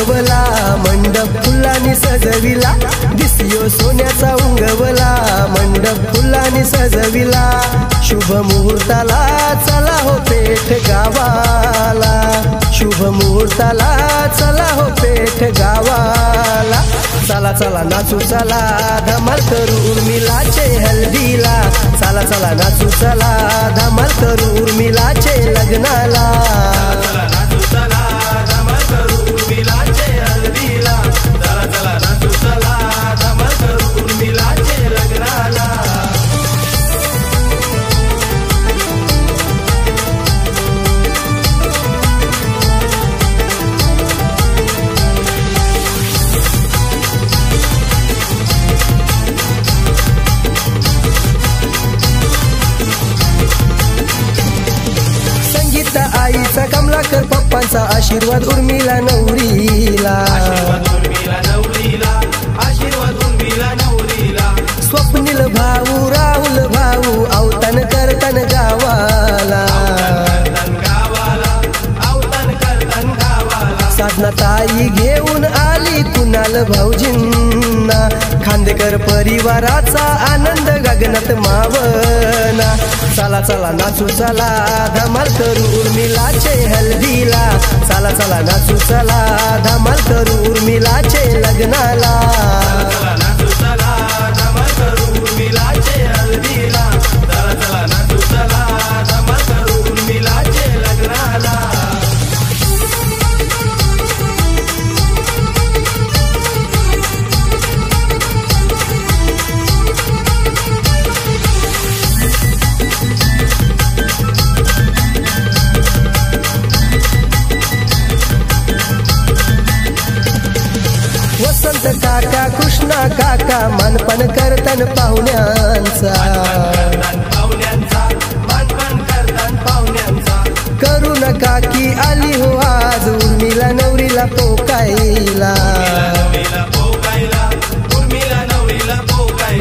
उंगवला मंडप फुलांनी सजविला दिसियो सोन्याचा उंगवला मंडप फुलांनी सजविला शुभ मुहूर्ताला चला हो पेठ गावाला शुभ मुहूर्ताला चला हो पेठ गावाला चला चला नाचू चला धमाल करू उर्मिलाचे हल्दीला चला चला नाचू चला धमाल करू उर्मिलाचे लग्नाला चला नाचू चला धमाल करू उर्मिलाचे हल्दीला चला चला नाचू चला धमाल करू उर्मिलाचे लग्नाला आईचा कमलाकर पप्पांचा आशीर्वाद उर्मिला नवरीला स्वप्नील भाऊ राहुल भाऊ अवतान करतन गावाला साधना ताई घेऊन आली कुणाल भाऊजींना खांदेकर परिवाराचा आनंद गगनात मावना चला चला नाचू चला धमाल करू उर्मिलाचे हल्दीला चला चला नाचू चला धमाल करू उर्मिलाचे लग्नाला चला नाचू चला धमाल करू उर्मिलाचे हल्दीला चला चला नाचू चला धमाल करू उर्मिलाचे लग्नाला वसंत काका कृष्णा काका मानपण करतन पाहुण्यांचा करुण काकी आली हो आज उर्मिला नवरीला पोकायला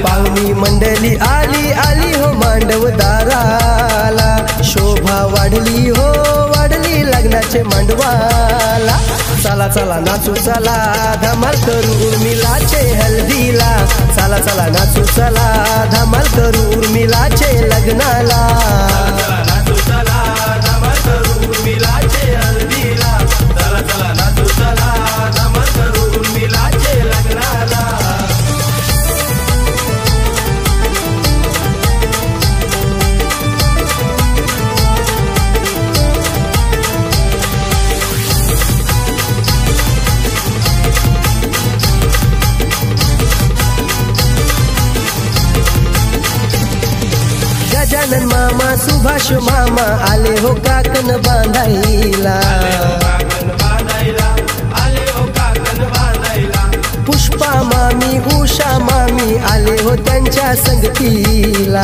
पाहुणी मंडळी आली आली हो मांडवदाराला शोभा वाढली हो वाढली लग्नाचे मांडवाला चला चला नाचू चला धमाल करू उर्मिलाचे हल्दीला चला चला नाचू चला धमाल करू उर्मिलाचे लग्नाला चला नाचू चला धमाल करू उर्मिलाचे हल्दीला चला चला नाचू चला धमाल करू उर्मिलाचे लग्नाला गजानन मामा सुभाष मामा आले हो काकन बांधायला पुष्पा मामी उषा मामी आले हो त्यांच्या संगतीला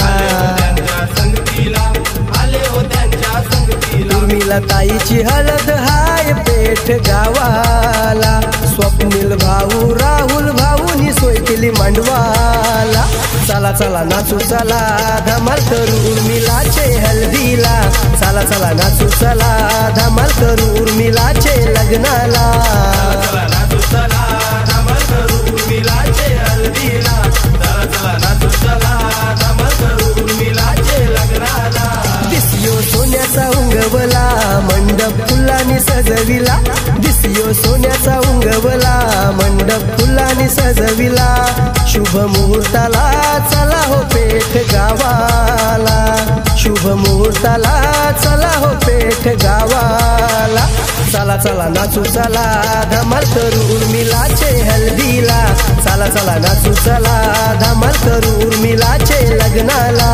उर्मिला ताईची हळद हाय पेठ गावाला स्वप्नील भाऊ राहुल भाऊनी सोय केली मांडवाला चला चला नाचू चला धमाल करू उर्मिलाचे हल्दीला चला चला नाचू चला धमाल करू उर्मिलाचे लग्नाला चला नाचू चला धमाल करू उर्मिलाचे हल्दीला चला चला नाचू चला धमाल करू उर्मिलाचे लग्नाला दिसियो सोन्याचा उंगवला मंडप फुलांनी सजविला दिसियो सोन्याचा उंगवला मंडप फुलांनी सजविला शुभ मुहूर्ताला चला हो पेठ गावाला शुभ मुहूर्ताला चला हो पेठ गावाला चला चला नाचू चला धमाल करू उर्मिलाचे हल्दीला चला चला नाचू चला धमाल करू उर्मिलाचे लग्नाला